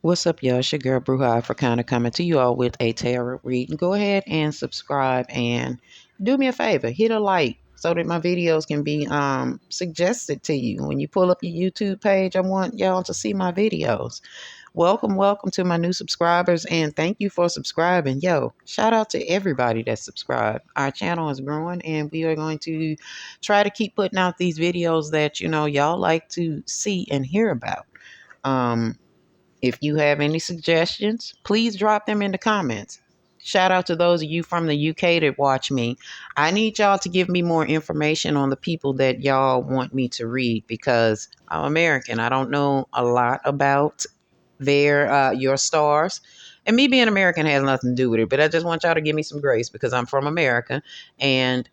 What's up, y'all? It's your girl, Bruja Africana, coming to you all with a tarot reading. Go ahead and subscribe and do me a favor, hit a like so that my videos can be suggested to you. When you pull up your YouTube page, I want y'all to see my videos. Welcome to my new subscribers, and thank you for subscribing. Yo, shout out to everybody that subscribed. Our channel is growing, and we are going to try to keep putting out these videos that, y'all like to see and hear about. If you have any suggestions, please drop them in the comments. Shout out to those of you from the UK that watch me. I need y'all to give me more information on the people that y'all want me to read because I'm American. I don't know a lot about your stars. And me being American has nothing to do with it, but I just want y'all to give me some grace because I'm from America and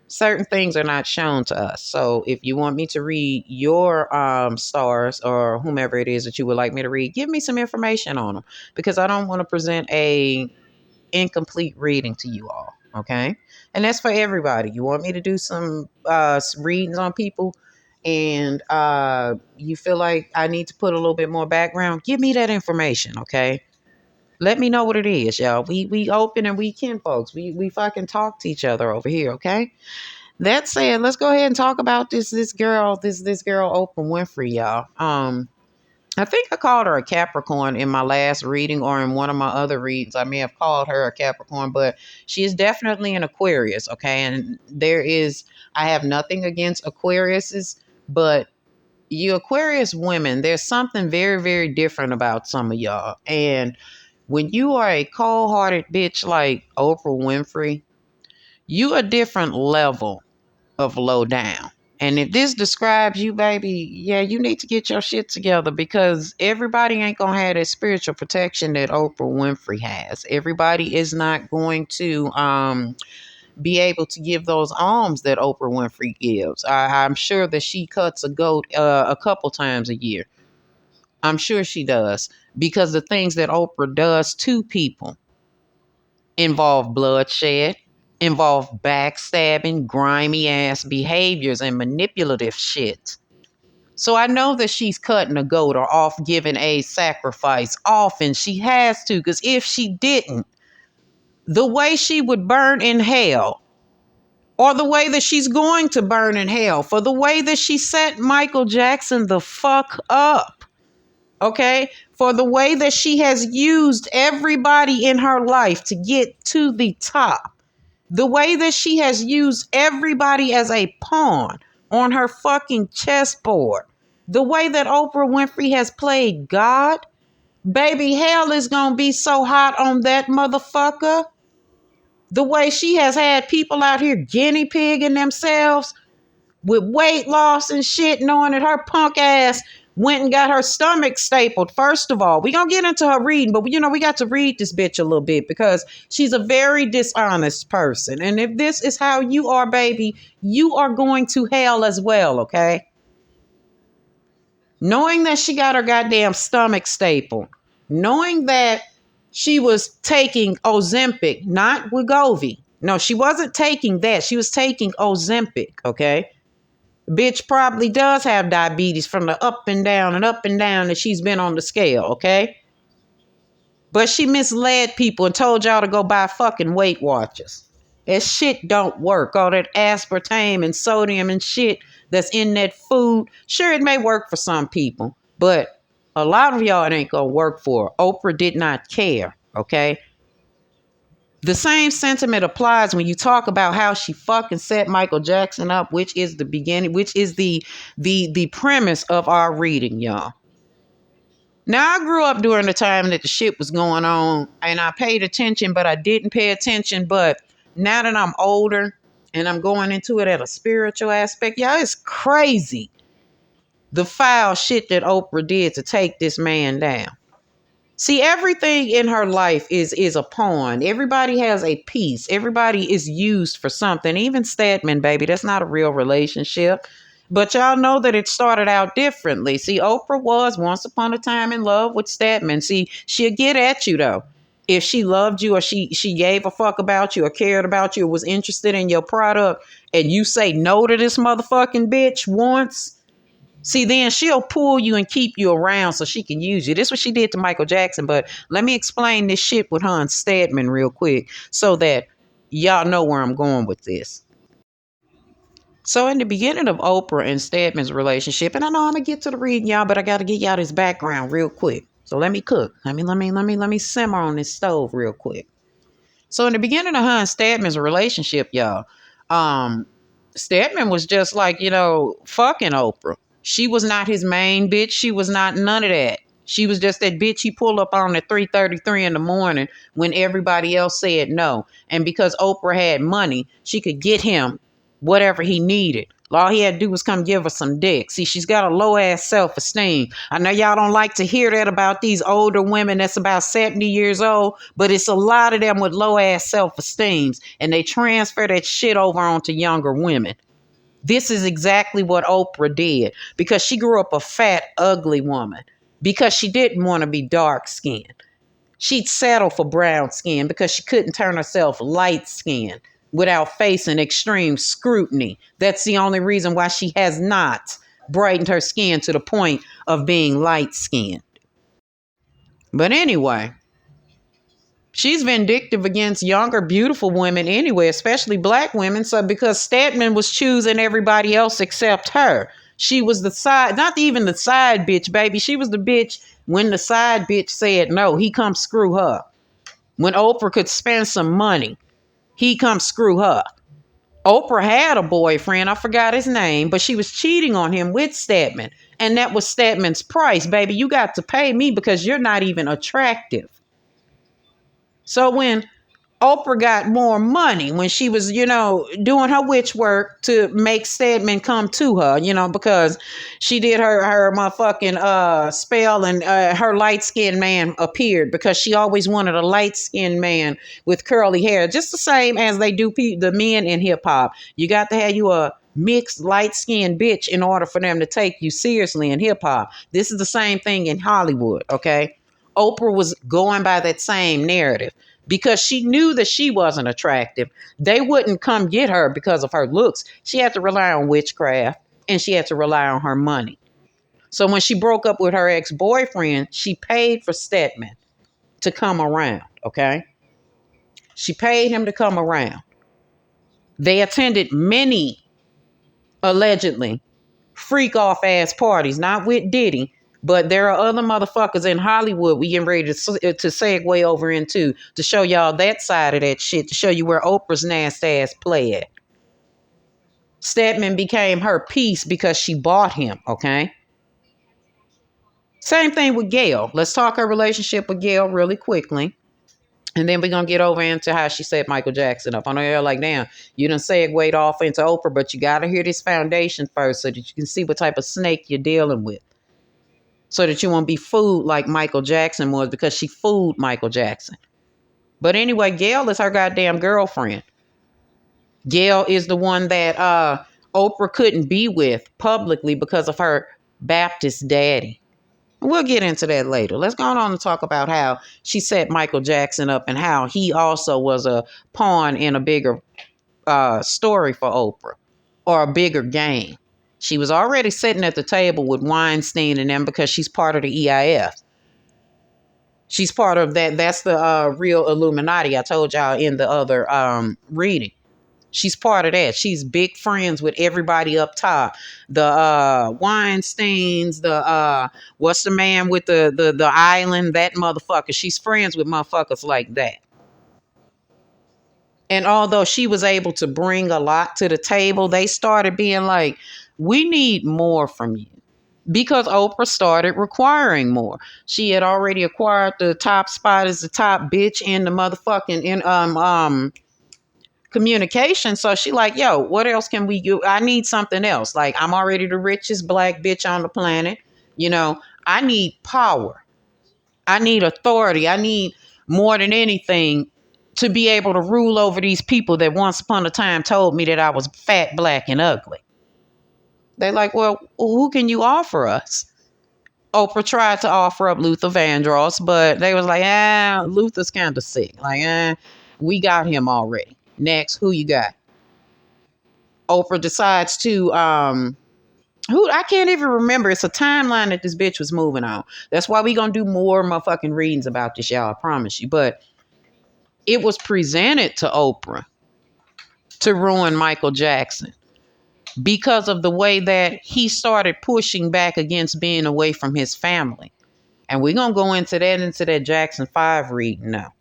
certain things are not shown to us. So if you want me to read your stars or whomever it is that you would like me to read, give me some information on them because I don't want to present a incomplete reading to you all. Okay. And that's for everybody. You want me to do some readings on people and you feel like I need to put a little bit more background, give me that information. Okay. Let me know what it is, y'all. We open and we kin folks. We fucking talk to each other over here, okay? That said, let's go ahead and talk about this girl, this girl Oprah Winfrey, y'all. I think I called her a Capricorn in my last reading or in one of my other reads. I may have called her a Capricorn, but she is definitely an Aquarius, okay? And I have nothing against Aquariuses, but you Aquarius women, there's something very, very different about some of y'all. And when you are a cold-hearted bitch like Oprah Winfrey, you a different level of low down. And if this describes you, baby, yeah, you need to get your shit together because everybody ain't going to have that spiritual protection that Oprah Winfrey has. Everybody is not going to be able to give those alms that Oprah Winfrey gives. I'm sure that she cuts a goat a couple times a year. I'm sure she does because the things that Oprah does to people involve bloodshed, involve backstabbing, grimy ass behaviors, and manipulative shit. So I know that she's cutting a goat or off giving a sacrifice often. She has to, because if she didn't, the way she would burn in hell, or the way that she's going to burn in hell, for the way that she set Michael Jackson the fuck up, okay? For the way that she has used everybody in her life to get to the top. The way that she has used everybody as a pawn on her fucking chessboard. The way that Oprah Winfrey has played God. Baby, hell is going to be so hot on that motherfucker. The way she has had people out here guinea pigging themselves with weight loss and shit, knowing that her punk ass went and got her stomach stapled. First of all, we're going to get into her reading, but we got to read this bitch a little bit because she's a very dishonest person. And if this is how you are, baby, you are going to hell as well, okay? Knowing that she got her goddamn stomach stapled, knowing that she was taking Ozempic, not Wegovy. No, she wasn't taking that. She was taking Ozempic, okay? Bitch probably does have diabetes from the up and down that she's been on the scale, okay? But she misled people and told y'all to go buy fucking Weight Watchers. That shit don't work. All that aspartame and sodium and shit that's in that food. Sure, it may work for some people, but a lot of y'all it ain't gonna work for. Oprah did not care, okay? The same sentiment applies when you talk about how she fucking set Michael Jackson up, which is the beginning, which is the premise of our reading, y'all. Now, I grew up during the time that the shit was going on, and I paid attention, but I didn't pay attention. But now that I'm older and I'm going into it at a spiritual aspect, y'all, it's crazy the foul shit that Oprah did to take this man down. See, everything in her life is a pawn. Everybody has a piece. Everybody is used for something. Even Stedman, baby, that's not a real relationship. But y'all know that it started out differently. See, Oprah was once upon a time in love with Stedman. See, she'll get at you, though. If she loved you or she gave a fuck about you or cared about you or was interested in your product and you say no to this motherfucking bitch once, See, then she'll pull you and keep you around so she can use you. This is what she did to Michael Jackson. But let me explain this shit with her and Stedman real quick so that y'all know where I'm going with this. So in the beginning of Oprah and Stedman's relationship, and I know I'm gonna get to the reading, y'all, but I gotta get y'all this background real quick. So let me cook. Let me simmer on this stove real quick. So in the beginning of her and Stedman's relationship, y'all, um, Stedman was just like, fucking Oprah. She was not his main bitch. She was not none of that. She was just that bitch he pulled up on at 3:33 in the morning when everybody else said no. And because Oprah had money, she could get him whatever he needed. All he had to do was come give her some dick. See, she's got a low ass self esteem. I know y'all don't like to hear that about these older women that's about 70 years old, but it's a lot of them with low ass self esteems, and they transfer that shit over onto younger women. This is exactly what Oprah did because she grew up a fat, ugly woman because she didn't want to be dark skinned. She'd settle for brown skin because she couldn't turn herself light skinned without facing extreme scrutiny. That's the only reason why she has not brightened her skin to the point of being light skinned. But anyway, she's vindictive against younger, beautiful women anyway, especially black women. So because Stedman was choosing everybody else except her, she was the side, not even the side bitch, baby. She was the bitch when the side bitch said no, he come screw her. When Oprah could spend some money, he come screw her. Oprah had a boyfriend, I forgot his name, but she was cheating on him with Stedman. And that was Stedman's price, baby. You got to pay me because you're not even attractive. So when Oprah got more money when she was, doing her witch work to make Stedman come to her, because she did her motherfucking spell and her light skinned man appeared because she always wanted a light skinned man with curly hair, just the same as they do the men in hip hop. You got to have you a mixed light skinned bitch in order for them to take you seriously in hip hop. This is the same thing in Hollywood, okay? Oprah was going by that same narrative because she knew that she wasn't attractive. They wouldn't come get her because of her looks. She had to rely on witchcraft and she had to rely on her money. So when she broke up with her ex-boyfriend, she paid for Stedman to come around, okay? She paid him to come around. They attended many, allegedly, freak off ass parties, not with Diddy, but there are other motherfuckers in Hollywood we getting ready to segue over into to show y'all that side of that shit, to show you where Oprah's nasty ass play at. Stedman became her piece because she bought him, okay? Same thing with Gail. Let's talk her relationship with Gail really quickly. And then we're going to get over into how she set Michael Jackson up. I know you're like, damn, you done segued off into Oprah, but you got to hear this foundation first so that you can see what type of snake you're dealing with. So that you won't be fooled like Michael Jackson was, because she fooled Michael Jackson. But anyway, Gail is her goddamn girlfriend. Gail is the one that Oprah couldn't be with publicly because of her Baptist daddy. We'll get into that later. Let's go on and talk about how she set Michael Jackson up and how he also was a pawn in a bigger story for Oprah, or a bigger game. She was already sitting at the table with Weinstein and them because she's part of the E.I.F. She's part of that. That's the real Illuminati I told y'all in the other reading. She's part of that. She's big friends with everybody up top. The Weinsteins, what's the man with the island? That motherfucker. She's friends with motherfuckers like that. And although she was able to bring a lot to the table, they started being like, we need more from you. Because Oprah started requiring more. She had already acquired the top spot as the top bitch in the motherfucking communication. So she like, yo, what else can we do? I need something else. Like, I'm already the richest black bitch on the planet. I need power. I need authority. I need more than anything to be able to rule over these people that once upon a time told me that I was fat, black, and ugly. They like, well, who can you offer us? Oprah tried to offer up Luther Vandross, but they was like, Luther's kind of sick. Like, we got him already. Next, who you got? Oprah decides to Who I can't even remember. It's a timeline that this bitch was moving on. That's why we gonna do more motherfucking readings about this, y'all. I promise you. But it was presented to Oprah to ruin Michael Jackson because of the way that he started pushing back against being away from his family. And we're gonna go into that Jackson 5 reading now.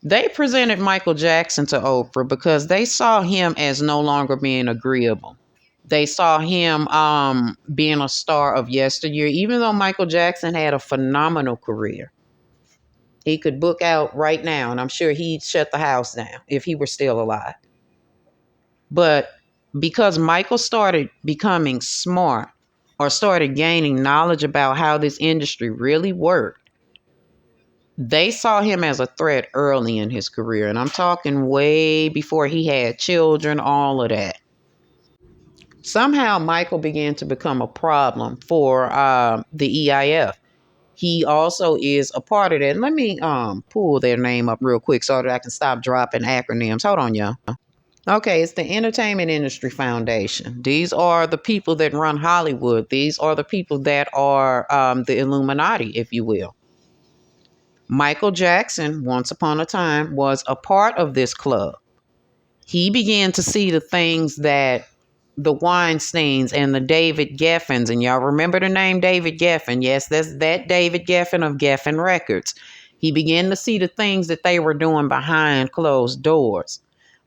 They presented Michael Jackson to Oprah because they saw him as no longer being agreeable. They saw him being a star of yesteryear, even though Michael Jackson had a phenomenal career. He could book out right now, and I'm sure he'd shut the house down if he were still alive. But because Michael started becoming smart or started gaining knowledge about how this industry really worked, they saw him as a threat early in his career. And I'm talking way before he had children, all of that. Somehow Michael began to become a problem for the E.I.F. He also is a part of that. Let me pull their name up real quick so that I can stop dropping acronyms. Hold on, y'all. Okay, it's the Entertainment Industry Foundation. These are the people that run Hollywood. These are the people that are the Illuminati, if you will. Michael Jackson, once upon a time, was a part of this club. He began to see the things that the Weinsteins and the David Geffens, and y'all remember the name David Geffen. Yes, that's that David Geffen of Geffen Records. He began to see the things that they were doing behind closed doors.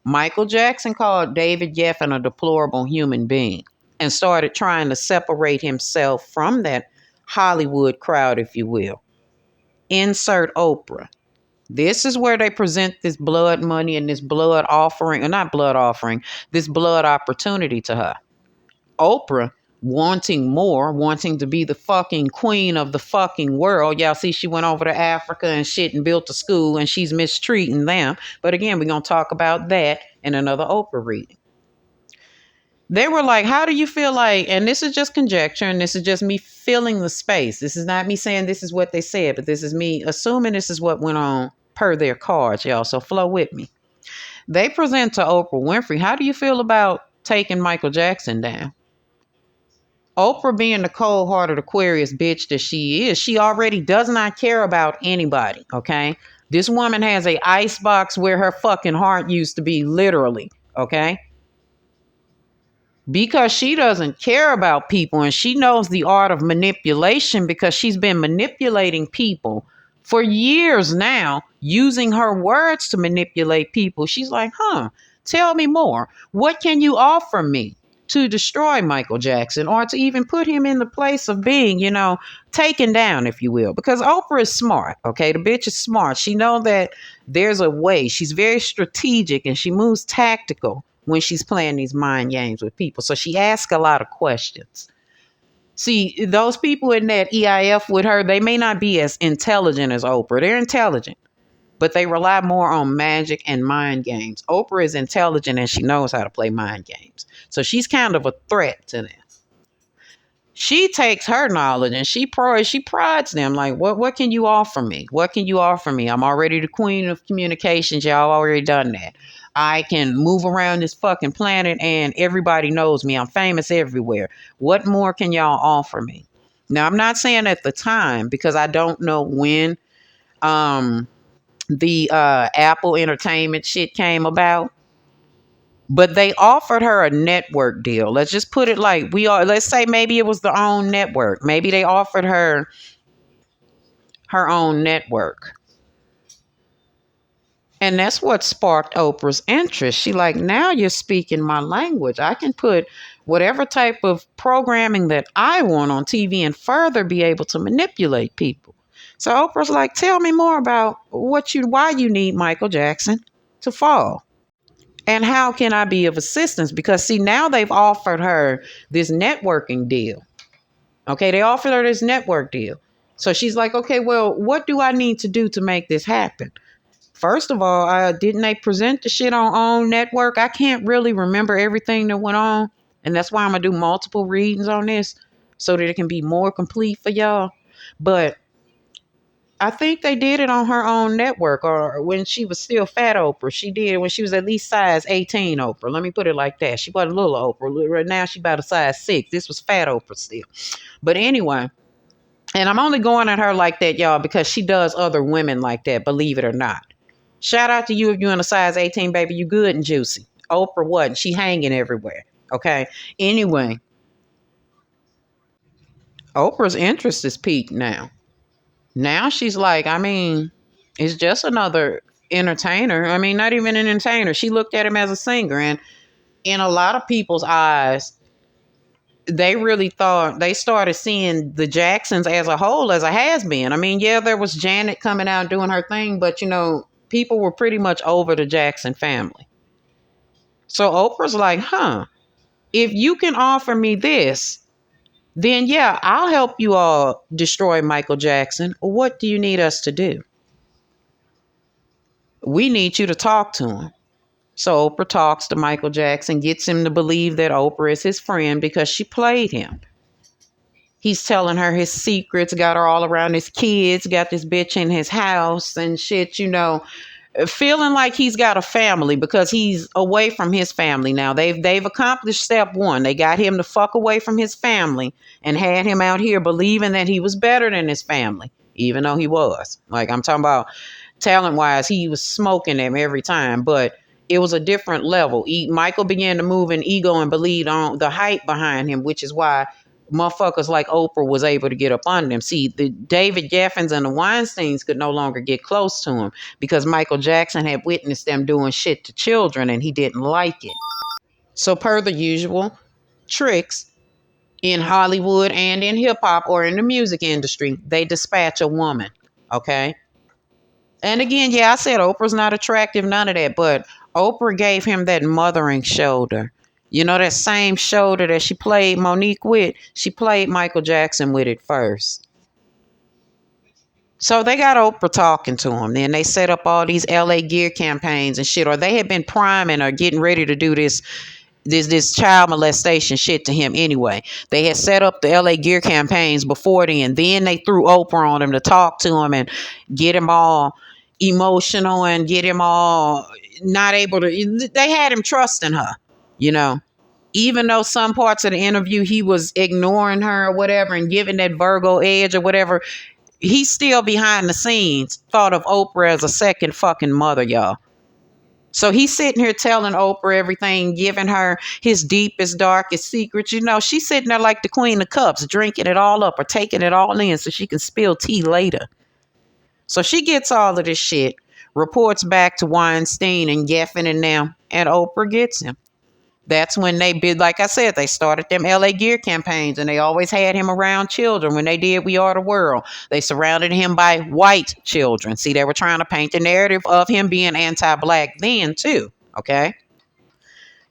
Michael Jackson called David Geffen a deplorable human being and started trying to separate himself from that Hollywood crowd, if you will. Insert Oprah. This is where they present this blood money and this blood offering, or not blood offering, this blood opportunity to her. Oprah wanting more, wanting to be the fucking queen of the fucking world. Y'all see, she went over to Africa and shit and built a school and she's mistreating them. But again, we're going to talk about that in another Oprah reading. They were like, how do you feel like, and this is just conjecture and this is just me filling the space. This is not me saying this is what they said, but this is me assuming this is what went on per their cards, y'all. So flow with me. They present to Oprah Winfrey, how do you feel about taking Michael Jackson down? Oprah, being the cold-hearted Aquarius bitch that she is, she already does not care about anybody, okay? This woman has a icebox where her fucking heart used to be, literally, okay? Because she doesn't care about people and she knows the art of manipulation because she's been manipulating people for years now, using her words to manipulate people. She's like, tell me more. What can you offer me to destroy Michael Jackson or to even put him in the place of being, taken down, if you will? Because Oprah is smart, okay? The bitch is smart. She knows that there's a way. She's very strategic and she moves tactical when she's playing these mind games with people. So she asks a lot of questions. See, those people in that E.I.F with her, they may not be as intelligent as Oprah. They're intelligent, but they rely more on magic and mind games. Oprah is intelligent and she knows how to play mind games. So she's kind of a threat to them. She takes her knowledge and she prides them. Like, what can you offer me? What can you offer me? I'm already the queen of communications. Y'all already done that. I can move around this fucking planet and everybody knows me. I'm famous everywhere. What more can y'all offer me? Now, I'm not saying at the time because I don't know when the Apple Entertainment shit came about. But they offered her a network deal. Let's just put it like we are. Let's say maybe it was their own network. Maybe they offered her own network. And that's what sparked Oprah's interest. She like, now you're speaking my language. I can put whatever type of programming that I want on TV and further be able to manipulate people. So Oprah's like, tell me more about why you need Michael Jackson to fall. And how can I be of assistance? Because see, now they've offered her this networking deal. Okay, they offered her this network deal. So she's like, okay, well, what do I need to do to make this happen? First of all, didn't they present the shit on own network? I can't really remember everything that went on. And that's why I'm going to do multiple readings on this so that it can be more complete for y'all. But I think they did it on her own network, or when she was still fat Oprah. She did when she was at least size 18 Oprah. Let me put it like that. She was a little Oprah. Right now she about a size 6. This was fat Oprah still. But anyway, and I'm only going at her like that, y'all, because she does other women like that, believe it or not. Shout out to you if you're in a size 18, baby. You good and juicy. Oprah wasn't. She hanging everywhere. Okay. Anyway, Oprah's interest is peaked now. Now she's like, I mean, it's just another entertainer. I mean, not even an entertainer. She looked at him as a singer. And in a lot of people's eyes, they really thought they started seeing the Jacksons as a whole as a has been. I mean, yeah, there was Janet coming out doing her thing, but people were pretty much over the Jackson family. So Oprah's like, huh, if you can offer me this, then yeah, I'll help you all destroy Michael Jackson. What do you need us to do? We need you to talk to him. So Oprah talks to Michael Jackson, gets him to believe that Oprah is his friend because she played him. He's telling her his secrets, got her all around his kids, got this bitch in his house and shit, feeling like he's got a family because he's away from his family now. They've accomplished step one. They got him to fuck away from his family and had him out here believing that he was better than his family, even though he was. Like, I'm talking about talent wise, he was smoking them every time, but it was a different level. Michael began to move in ego and believe on the hype behind him, which is why motherfuckers like Oprah was able to get up on them. See, the David Geffens and the Weinsteins could no longer get close to him because Michael Jackson had witnessed them doing shit to children and he didn't like it. So per the usual tricks in Hollywood and in hip hop or in the music industry, they dispatch a woman. Okay. And again, yeah, I said Oprah's not attractive, none of that, but Oprah gave him that mothering shoulder. That same shoulder that she played Monique with, she played Michael Jackson with it first. So they got Oprah talking to him. Then they set up all these LA Gear campaigns and shit, or they had been priming or getting ready to do this child molestation shit to him anyway. They had set up the LA Gear campaigns before then. Then they threw Oprah on him to talk to him and get him all emotional and get him all not able to. They had him trusting her, you know. Even though some parts of the interview he was ignoring her or whatever and giving that Virgo edge or whatever, he's still behind the scenes thought of Oprah as a second fucking mother, y'all. So he's sitting here telling Oprah everything, giving her his deepest, darkest secrets. She's sitting there like the Queen of Cups, drinking it all up or taking it all in so she can spill tea later. So she gets all of this shit, reports back to Weinstein and Geffen and them, and Oprah gets him. That's when like I said, they started them LA Gear campaigns and they always had him around children. When they did We Are the World, they surrounded him by white children. See, they were trying to paint the narrative of him being anti-black then too. Okay.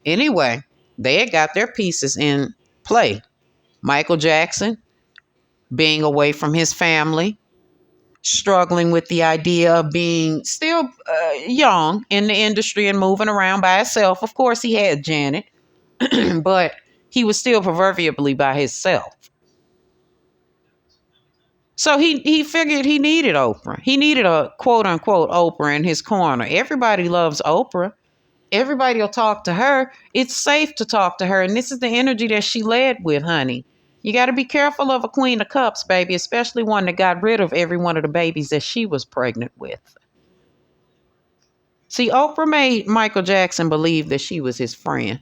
Anyway, they had got their pieces in play. Michael Jackson being away from his family, struggling with the idea of being still young in the industry and moving around by himself. Of course, he had Janet. But he was still proverbially by himself. So he figured he needed Oprah. He needed a quote unquote Oprah in his corner. Everybody loves Oprah. Everybody will talk to her. It's safe to talk to her. And this is the energy that she led with, honey. You got to be careful of a Queen of Cups, baby, especially one that got rid of every one of the babies that she was pregnant with. See, Oprah made Michael Jackson believe that she was his friend.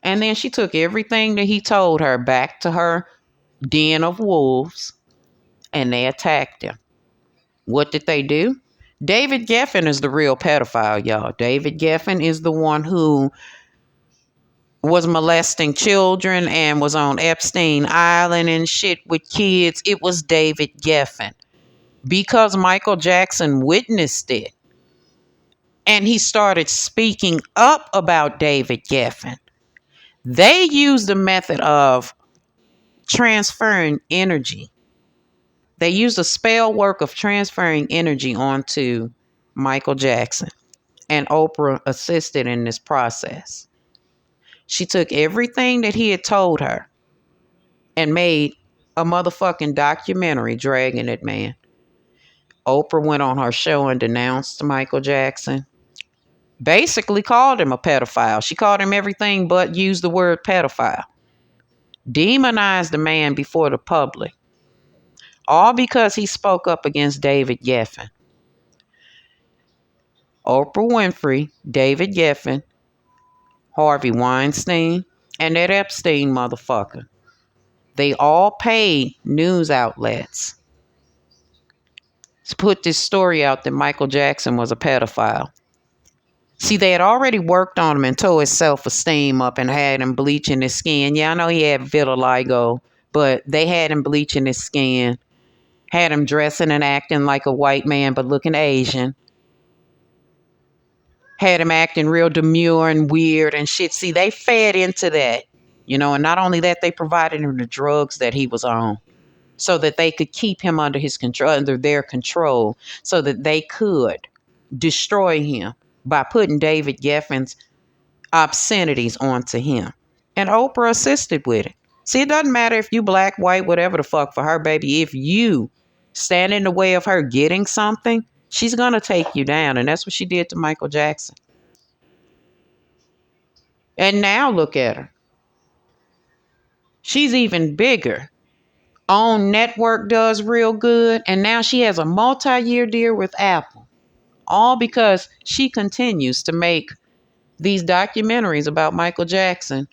And then she took everything that he told her back to her den of wolves and they attacked him. What did they do? David Geffen is the real pedophile, y'all. David Geffen is the one who was molesting children and was on Epstein Island and shit with kids. It was David Geffen. Because Michael Jackson witnessed it and he started speaking up about David Geffen, they used the method of transferring energy. They used a spell work of transferring energy onto Michael Jackson, and Oprah assisted in this process. She took everything that he had told her and made a motherfucking documentary dragging it, man. Oprah went on her show and denounced Michael Jackson. Basically called him a pedophile. She called him everything but used the word pedophile. Demonized the man before the public. All because he spoke up against David Geffen. Oprah Winfrey, David Geffen, Harvey Weinstein, and that Epstein motherfucker. They all paid news outlets to put this story out that Michael Jackson was a pedophile. See, they had already worked on him and tore his self-esteem up and had him bleaching his skin. Yeah, I know he had vitiligo, but they had him bleaching his skin, had him dressing and acting like a white man but looking Asian, had him acting real demure and weird and shit. See, they fed into that, and not only that, they provided him the drugs that he was on so that they could keep him under their control, so that they could destroy him by putting David Geffen's obscenities onto him. And Oprah assisted with it. See, it doesn't matter if you black, white, whatever the fuck for her, baby. If you stand in the way of her getting something, she's going to take you down. And that's what she did to Michael Jackson. And now look at her. She's even bigger. Own network does real good. And now she has a multi-year deal with Apple. All because she continues to make these documentaries about Michael Jackson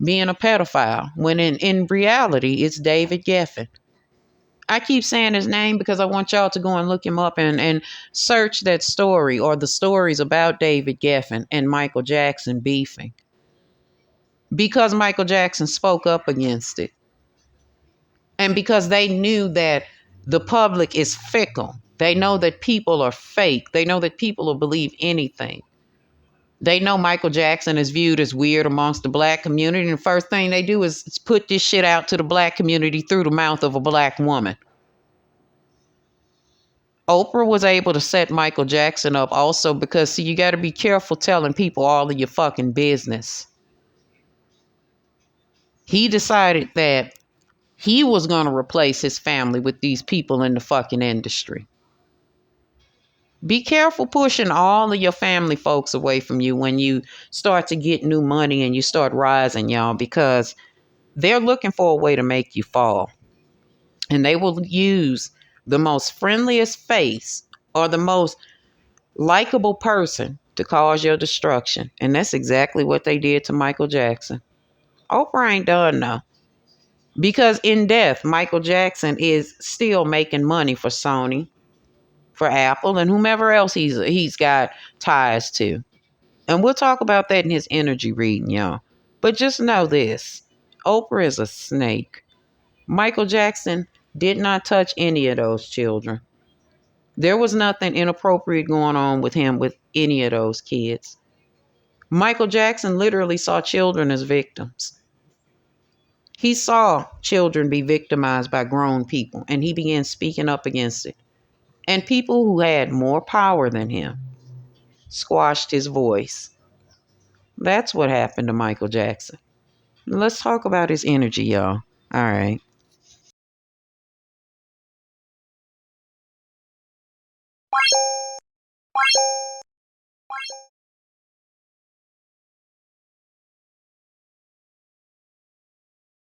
being a pedophile, when in reality, it's David Geffen. I keep saying his name because I want y'all to go and look him up and search that story or the stories about David Geffen and Michael Jackson beefing. Because Michael Jackson spoke up against it. And because they knew that the public is fickle. They know that people are fake. They know that people will believe anything. They know Michael Jackson is viewed as weird amongst the black community. And the first thing they do is put this shit out to the black community through the mouth of a black woman. Oprah was able to set Michael Jackson up also because, see, you got to be careful telling people all of your fucking business. He decided that he was going to replace his family with these people in the fucking industry. Be careful pushing all of your family folks away from you when you start to get new money and you start rising, y'all, because they're looking for a way to make you fall. And they will use the most friendliest face or the most likable person to cause your destruction. And that's exactly what they did to Michael Jackson. Oprah ain't done though. Because in death, Michael Jackson is still making money for Sony, for Apple, and whomever else he's got ties to. And we'll talk about that in his energy reading, y'all. But just know this. Oprah is a snake. Michael Jackson did not touch any of those children. There was nothing inappropriate going on with him with any of those kids. Michael Jackson literally saw children as victims. He saw children be victimized by grown people, and he began speaking up against it. And people who had more power than him squashed his voice. That's what happened to Michael Jackson. Let's talk about his energy, y'all. All right.